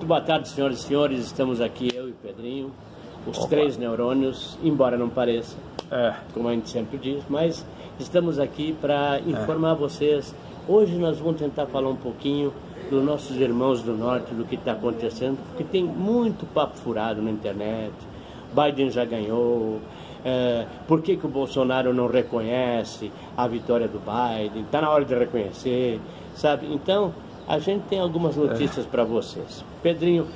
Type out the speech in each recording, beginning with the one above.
Muito boa tarde, senhoras e senhores. Estamos aqui, eu e Pedrinho, os três neurônios, embora não pareça, como a gente sempre diz, mas estamos aqui para informar vocês. Hoje nós vamos tentar falar um pouquinho dos nossos irmãos do Norte, do que está acontecendo, porque tem muito papo furado na internet. Biden já ganhou. Por que o Bolsonaro não reconhece a vitória do Biden? Está na hora de reconhecer, sabe? Então, a gente tem algumas notícias para vocês. Pedrinho,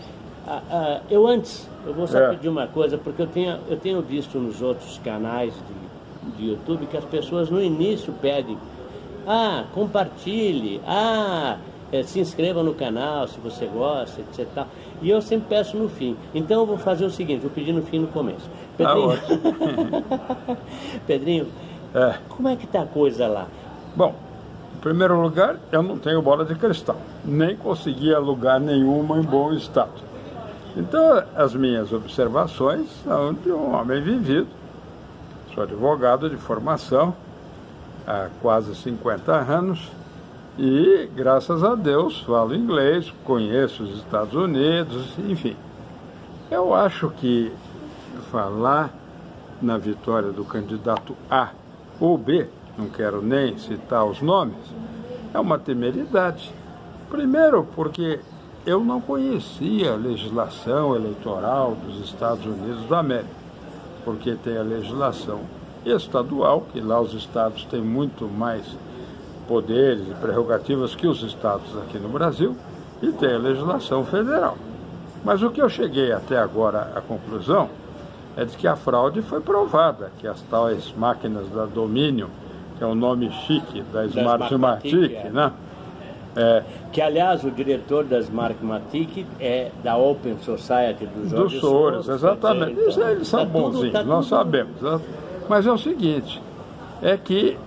eu vou só pedir uma coisa, porque eu tenho visto nos outros canais de YouTube que as pessoas no início pedem, compartilhe, se inscreva no canal se você gosta, etc. Tal. E eu sempre peço no fim. Então eu vou fazer o seguinte, vou pedir no fim e no começo. Pedrinho, Pedrinho, como é que está a coisa lá? Bom, em primeiro lugar, eu não tenho bola de cristal, nem consegui alugar nenhuma em bom estado. Então, as minhas observações são de um homem vivido. Sou advogado de formação há quase 50 anos e, graças a Deus, falo inglês, conheço os Estados Unidos, enfim. Eu acho que falar na vitória do candidato A ou B, não quero nem citar os nomes, é uma temeridade. Primeiro, porque eu não conhecia a legislação eleitoral dos Estados Unidos da América, porque tem a legislação estadual, que lá os estados têm muito mais poderes e prerrogativas que os estados aqui no Brasil, e tem a legislação federal. Mas o que eu cheguei até agora à conclusão é de que a fraude foi provada, que as tais máquinas da Dominion, que é o nome chique da Smartmatic, né? Que, aliás, o diretor da Smartmatic é da Open Society do Jorge Soros. Exatamente. Então, isso, eles são bonzinhos, nós sabemos. Mas é o seguinte, é que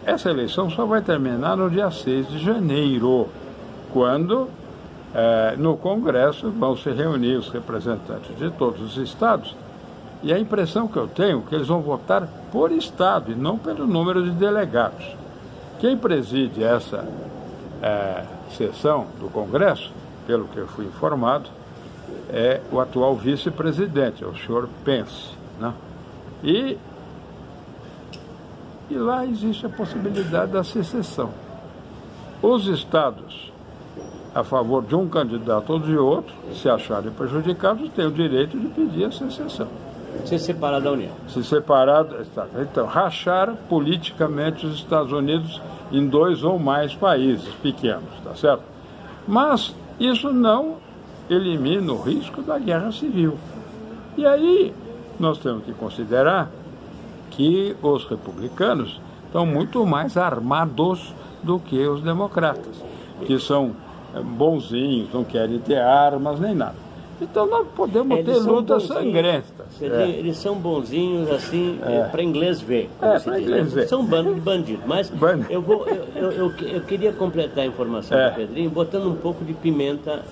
essa eleição só vai terminar no dia 6 de janeiro, quando no Congresso vão se reunir os representantes de todos os estados. E a impressão que eu tenho é que eles vão votar por estado e não pelo número de delegados. Quem preside essa sessão do Congresso, pelo que eu fui informado, é o atual vice-presidente, o senhor Pence, né? E lá existe a possibilidade da secessão. Os estados a favor de um candidato ou de outro, se acharem prejudicados, têm o direito de pedir a secessão. Se separar da União. Se separar, então, rachar politicamente os Estados Unidos em 2 ou mais países pequenos, tá certo? Mas isso não elimina o risco da guerra civil. E aí nós temos que considerar que os republicanos estão muito mais armados do que os democratas, que são bonzinhos, não querem ter armas nem nada. Então nós podemos ter lutas sangrentas. Eles são bonzinhos assim, para inglês ver. Para inglês ver. São um bando de bandidos. Mas eu queria completar a informação do Pedrinho, botando um pouco de pimenta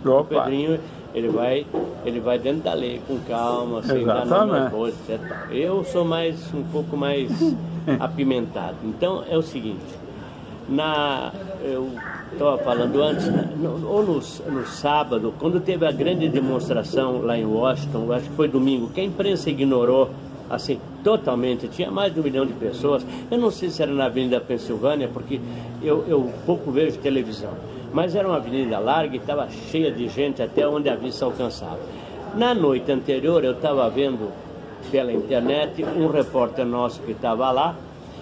no Pedrinho. Ele vai dentro da lei, com calma, sem dar nome coisa, etc. Eu sou um pouco mais apimentado. Então é o seguinte, eu estava falando antes, ou no sábado, quando teve a grande demonstração lá em Washington, acho que foi domingo, que a imprensa ignorou, assim, totalmente, tinha mais de 1 milhão de pessoas. Eu não sei se era na Avenida Pensilvânia, porque eu pouco vejo televisão, mas era uma avenida larga e estava cheia de gente até onde a vista alcançava. Na noite anterior, eu estava vendo pela internet um repórter nosso que estava lá,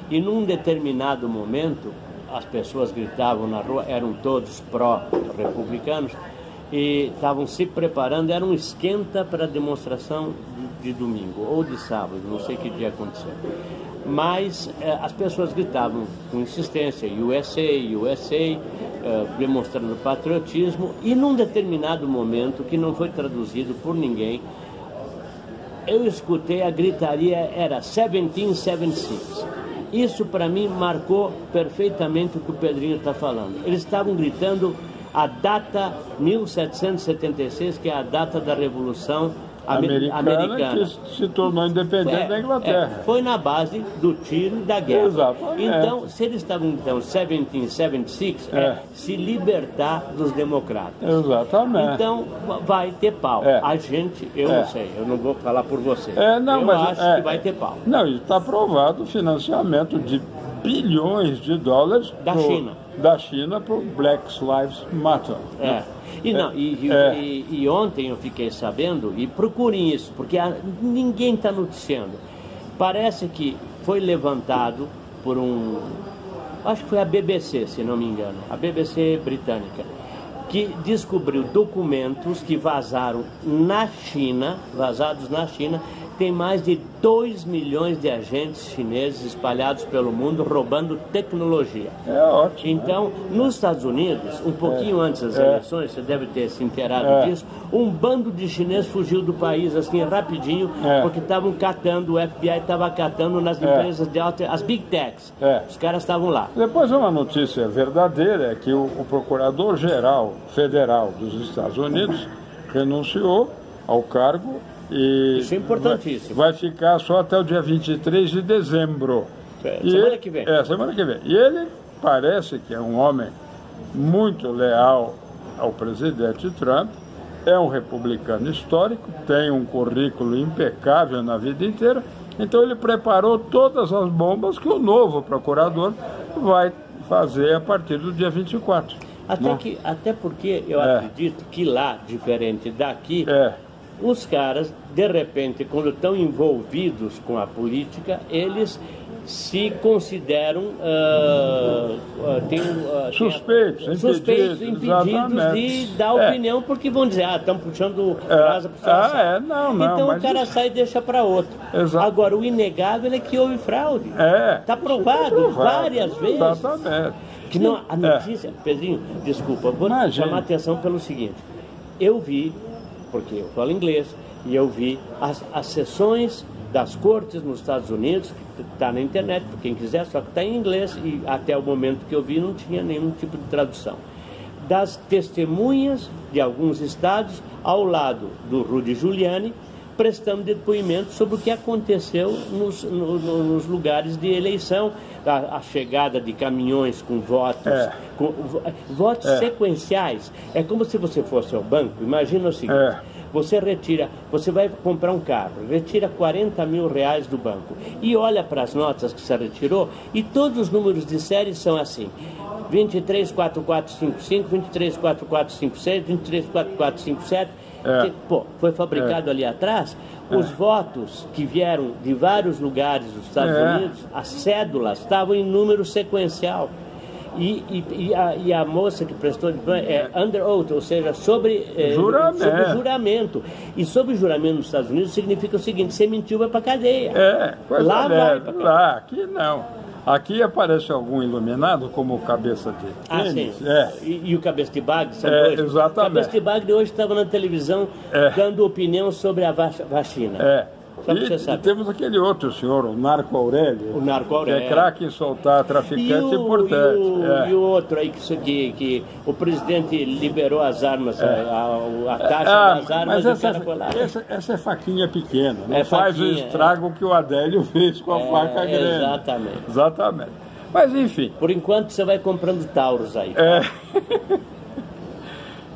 e num determinado momento as pessoas gritavam na rua, eram todos pró-republicanos, e estavam se preparando, era um esquenta para a demonstração de domingo, ou de sábado, não sei que dia aconteceu. Mas as pessoas gritavam com insistência, USA, USA, demonstrando patriotismo, e num determinado momento, que não foi traduzido por ninguém, eu escutei a gritaria, era 1776. Isso para mim marcou perfeitamente o que o Pedrinho está falando. Eles estavam gritando a data 1776, que é a data da Revolução americana que se tornou independente da Inglaterra. Foi na base do tiro e da guerra. Exatamente. Então, se eles estavam, 1776, se libertar dos democratas. Exatamente. Então, vai ter pau. A gente, eu não sei, eu não vou falar por você. Mas acho que vai ter pau. Não, está aprovado o financiamento de bilhões de dólares da China para o Black Lives Matter. E ontem eu fiquei sabendo, e procurem isso, porque ninguém está noticiando. Parece que foi levantado por acho que foi a BBC, se não me engano, a BBC britânica, que descobriu documentos que vazados na China, tem mais de 2 milhões de agentes chineses espalhados pelo mundo roubando tecnologia. É ótimo. Então, nos Estados Unidos, um pouquinho antes das eleições, você deve ter se inteirado disso, um bando de chineses fugiu do país assim rapidinho, porque estavam catando, o FBI estava catando nas empresas de alta, as Big Techs. Os caras estavam lá. Depois uma notícia verdadeira é que o Procurador-Geral Federal dos Estados Unidos renunciou ao cargo. Isso é importantíssimo. Vai ficar só até o dia 23 de dezembro. Semana que vem. Semana que vem. E ele parece que é um homem muito leal ao presidente Trump, é um republicano histórico, tem um currículo impecável na vida inteira, então ele preparou todas as bombas que o novo procurador vai fazer a partir do dia 24. Até porque eu acredito que lá, diferente daqui, os caras, de repente, quando estão envolvidos com a política, eles se consideram suspeitos, impedidos de dar opinião, porque vão dizer, estão puxando brasa para o então o cara sai e deixa para outro. Agora, o inegável é que houve fraude. Está provado várias vezes. Exatamente. Que não, a notícia, Pedrinho, desculpa, vou chamar a atenção pelo seguinte. Eu vi, porque eu falo inglês, e eu vi as sessões das cortes nos Estados Unidos, que está na internet, para quem quiser, só que está em inglês, e até o momento que eu vi não tinha nenhum tipo de tradução. Das testemunhas de alguns estados, ao lado do Rudy Giuliani, prestando depoimento sobre o que aconteceu nos lugares de eleição, a chegada de caminhões com votos, votos sequenciais. É como se você fosse ao banco, imagina o seguinte, você vai comprar um carro, retira 40 mil reais do banco e olha para as notas que você retirou e todos os números de série são assim, 234455, 234456, 234457, foi fabricado ali atrás. Os votos que vieram de vários lugares dos Estados Unidos, as cédulas estavam em número sequencial. E a moça que prestou under oath, ou seja, sobre juramento. E sobre juramento nos Estados Unidos significa o seguinte: você mentiu, vai para cadeia. Lá vai para cadeia. Lá, aqui não. Aqui aparece algum iluminado como o cabeça de tênis. E o cabeça de bagre são dois. Exatamente. O cabeça de bagre hoje estava na televisão dando opinião sobre a vacina. Só que você sabe. E temos aquele outro senhor, o Marco Aurélio. O Marco Aurélio. Que é craque em soltar traficante importante. E o outro aí que o presidente liberou as armas, a taxa das armas, mas o cara foi lá. Essa é faquinha pequena, não faz o estrago que o Adélio fez com a faca grande. Exatamente. Mas enfim. Por enquanto você vai comprando Tauros aí.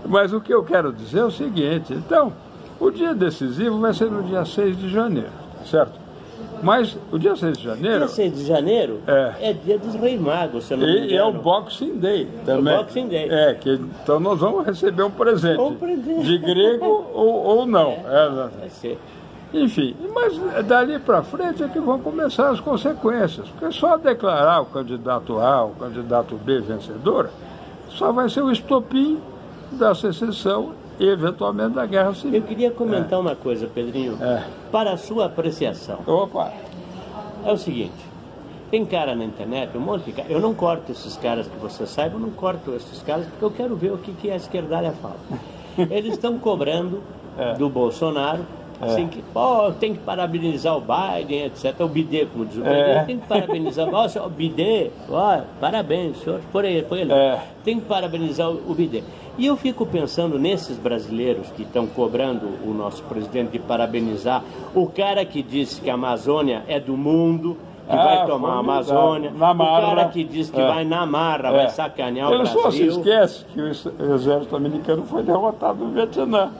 Mas o que eu quero dizer é o seguinte, então, o dia decisivo vai ser no dia 6 de janeiro, certo? Mas o dia 6 de janeiro... Dia 6 de janeiro é dia dos Reis Magos, se eu não me engano. E é o Boxing Day também. O Boxing Day. Então nós vamos receber um presente. De grego ou não. Vai ser. Enfim, mas dali para frente é que vão começar as consequências. Porque só declarar o candidato A, o candidato B vencedor, só vai ser o estopim da secessão e eventualmente da guerra civil. Eu queria comentar uma coisa, Pedrinho, para a sua apreciação. É o seguinte, tem cara na internet, um monte de cara, eu não corto esses caras, que você saiba, eu não corto esses caras, porque eu quero ver o que a esquerdalha fala. Eles estão cobrando do Bolsonaro Assim que, tem que parabenizar o Biden, etc. O Biden, como diz o Biden, tem que parabenizar. Nossa, o Biden, parabéns, senhor, por ele. Tem que parabenizar o Biden. E eu fico pensando nesses brasileiros que estão cobrando o nosso presidente de parabenizar o cara que disse que a Amazônia é do mundo, que vai tomar a Amazônia, o cara que diz que vai na marra, vai sacanear o Brasil. Ele só se esquece que o exército americano foi derrotado no Vietnã.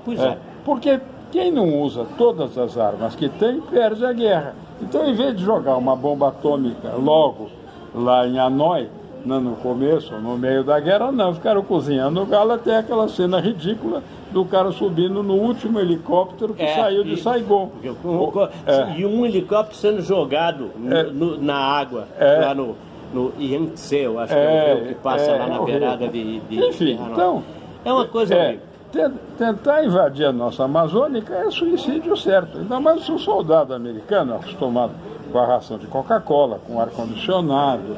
Pois é. Porque quem não usa todas as armas que tem, perde a guerra. Então, em vez de jogar uma bomba atômica logo lá em Hanoi, no começo, no meio da guerra, não, ficaram cozinhando o galo até aquela cena ridícula do cara subindo no último helicóptero que saiu de Saigon. E um helicóptero sendo jogado na água, lá no Yangtze, eu acho que é o que passa lá na beirada de Enfim, então, é uma coisa horrível. Tentar invadir a nossa Amazônica é suicídio certo. Ainda mais se um soldado americano acostumado com a ração de Coca-Cola, com ar-condicionado,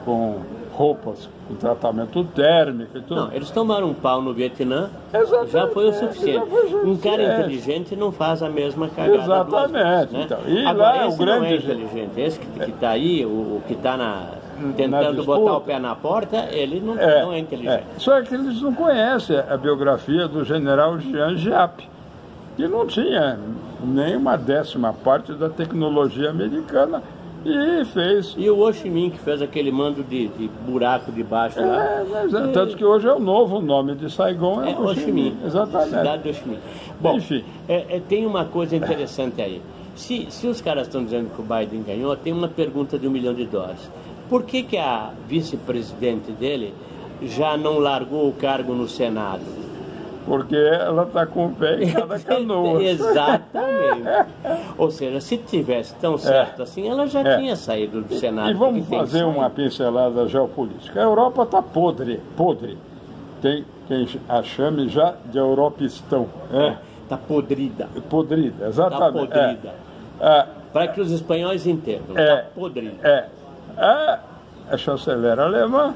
com roupas com tratamento térmico e tudo. Não, eles tomaram um pau no Vietnã, já foi o suficiente. Um cara inteligente não faz a mesma cagada. Exatamente. Né? Então, e agora, lá esse o grande não é inteligente. Esse que está aí, o que está tentando botar o pé na porta, ele não é inteligente. Só que eles não conhecem a biografia do general Jean Giap, que não tinha nem uma 10ª parte da tecnologia americana. E fez. E o Ho Chi Minh, que fez aquele mando de buraco de baixo lá. Tanto que hoje é o novo nome de Saigon, é Ho Chi Minh. Exatamente. Cidade de Ho Chi Minh. Bom, enfim. Tem uma coisa interessante aí. Se os caras estão dizendo que o Biden ganhou, tem uma pergunta de $1 milhão. Por que a vice-presidente dele já não largou o cargo no Senado? Porque ela está com o pé em cada canoa. Exatamente. Ou seja, se tivesse tão certo assim, ela já tinha saído do Senado. E vamos fazer uma pincelada geopolítica. A Europa está podre. Tem quem a chame já de Europistão. Está podrida. Podrida, exatamente. Está podrida. Para que os espanhóis entendam. Está podrida. A chanceler alemã,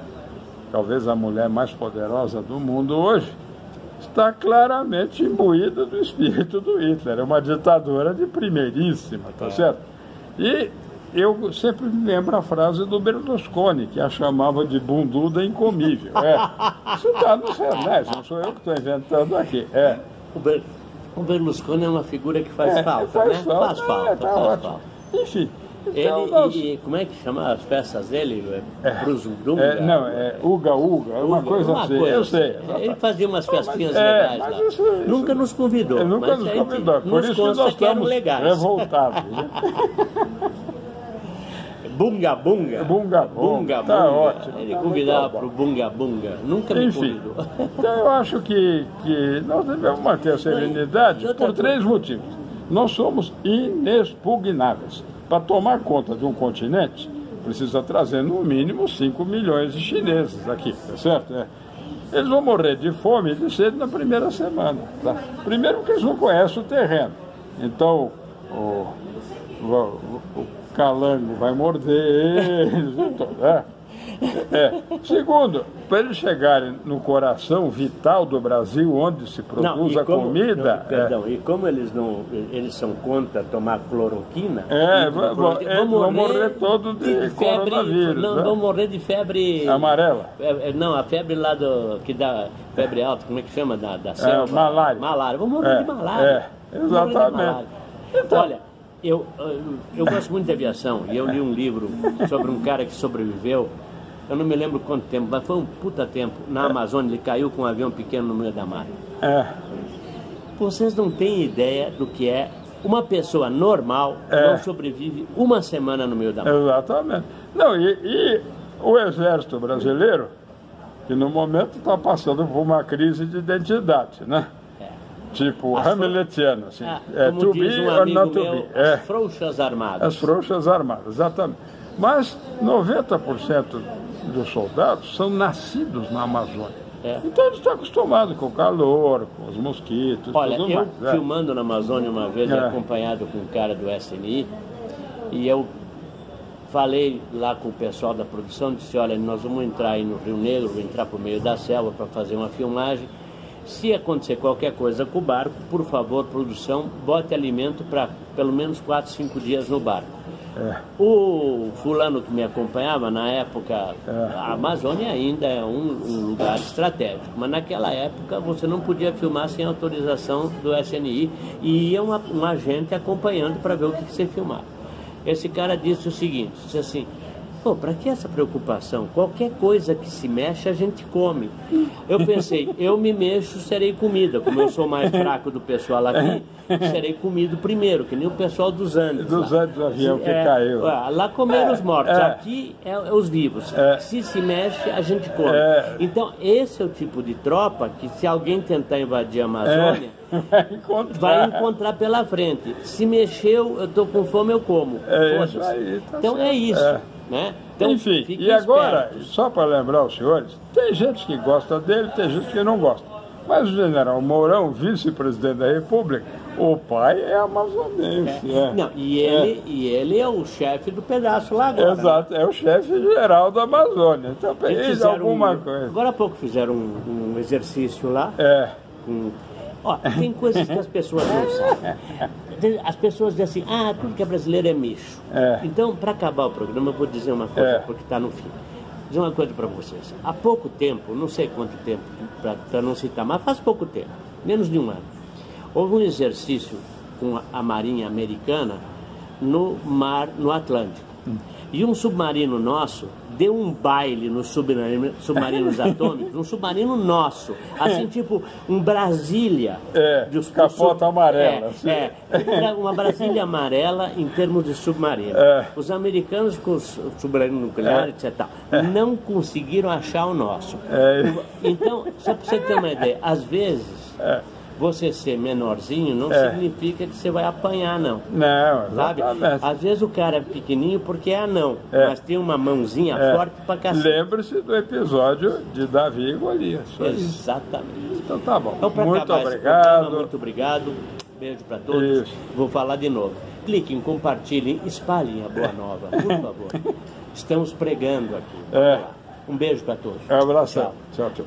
talvez a mulher mais poderosa do mundo hoje, está claramente imbuída do espírito do Hitler. É uma ditadura de primeiríssima, tá certo? E eu sempre me lembro a frase do Berlusconi, que a chamava de bunduda incomível. Isso está nos jornais, não sou eu que estou inventando aqui. O Berlusconi é uma figura que faz falta, né? Faz falta. Enfim. Então, como é que chama as peças dele? Bruzundunga? Não, Uga, uma coisa assim, eu sei. Ele fazia umas festinhas legais lá. Nunca nos convidou. Nunca nos convidou, por isso que nós estamos revoltados. Bunga Bunga. Tá ótimo. Ele convidava para o Bunga Bunga. Nunca me convidou. Então eu acho que nós devemos manter a serenidade por 3 motivos. Nós somos inexpugnáveis. Para tomar conta de um continente, precisa trazer no mínimo 5 milhões de chineses aqui, tá certo? Eles vão morrer de fome e de sede na primeira semana. Tá? Primeiro porque eles não conhecem o terreno. Então, o calango vai morder eles. Segundo, para eles chegarem no coração vital do Brasil, onde se produz a comida... e como eles são contra tomar cloroquina... vão morrer todos de coronavírus. Vão morrer de febre... Amarela? Não, a febre lá que dá febre alta, como é que chama? Da selva? Malária. Vão morrer de malária. Exatamente. Então, olha, eu gosto muito de aviação, e eu li um livro sobre um cara que sobreviveu. Eu não me lembro quanto tempo, mas foi um puta tempo. Na Amazônia, ele caiu com um avião pequeno no meio da mata. Vocês não têm ideia do que é uma pessoa normal não sobrevive uma semana no meio da mata. Exatamente. Não, e o Exército Brasileiro, que no momento está passando por uma crise de identidade, né? Tipo, hamletiano, assim. Como diz um amigo meu, as frouxas armadas. As frouxas armadas, exatamente. Mas 90% dos soldados são nascidos na Amazônia. Então eles estão acostumados com o calor, com os mosquitos. Olha, tudo eu mais. filmando na Amazônia uma vez, acompanhado com um cara do SNI, e eu falei lá com o pessoal da produção, disse, olha, nós vamos entrar aí no Rio Negro, vou entrar por meio da selva para fazer uma filmagem. se acontecer qualquer coisa com o barco, por favor, produção, bote alimento para pelo menos 4, 5 dias no barco. O fulano que me acompanhava na época, a Amazônia ainda é um lugar estratégico, mas naquela época você não podia filmar sem autorização do SNI e ia um agente acompanhando para ver o que você filmava. Esse cara disse o seguinte, disse assim: pô, para que essa preocupação? Qualquer coisa que se mexe, a gente come. Eu pensei, eu me mexo, serei comida. Como eu sou mais fraco do pessoal aqui, serei comido primeiro, que nem o pessoal dos Andes. Dos Andes, o avião que caiu. Lá comeram os mortos, aqui é os vivos. Se mexe, a gente come. Então, esse é o tipo de tropa que, se alguém tentar invadir a Amazônia, vai encontrar pela frente. Se mexeu, eu estou com fome, eu como. Isso aí, tá então, certo. é isso. Né? Então, enfim, e agora, só para lembrar os senhores, tem gente que gosta dele, tem gente que não gosta. Mas o general Mourão, vice-presidente da República, o pai é amazonense. Não, e ele é o chefe do pedaço lá agora. Exato, né? É o chefe geral da Amazônia. Então, fez alguma coisa. Agora há pouco fizeram um exercício lá. Ó, tem coisas que as pessoas não sabem. As pessoas dizem assim, tudo que é brasileiro é micho. Então, para acabar o programa, eu vou dizer uma coisa, porque está no fim. Vou dizer uma coisa para vocês. Há pouco tempo, não sei quanto tempo, para não citar, mas faz pouco tempo, menos de um ano, houve um exercício com a Marinha Americana no mar, no Atlântico. E um submarino nosso deu um baile nos submarinos atômicos, um submarino nosso, assim tipo um Brasília. Capota amarela. Uma Brasília amarela em termos de submarino. Os americanos com os submarinos nucleares, etc., não conseguiram achar o nosso. Então, só para você ter uma ideia, às vezes... Você ser menorzinho não significa que você vai apanhar, não. Não, sabe? Às vezes o cara é pequenininho porque é anão, mas tem uma mãozinha forte pra cacete. Lembre-se do episódio de Davi e Golias. Exatamente. Então tá bom. Então, muito obrigado. Muito obrigado. Beijo para todos. Isso. Vou falar de novo. Cliquem, compartilhem, espalhem a boa nova, por favor. Estamos pregando aqui. Um beijo para todos. Um abraço. Tchau, tchau.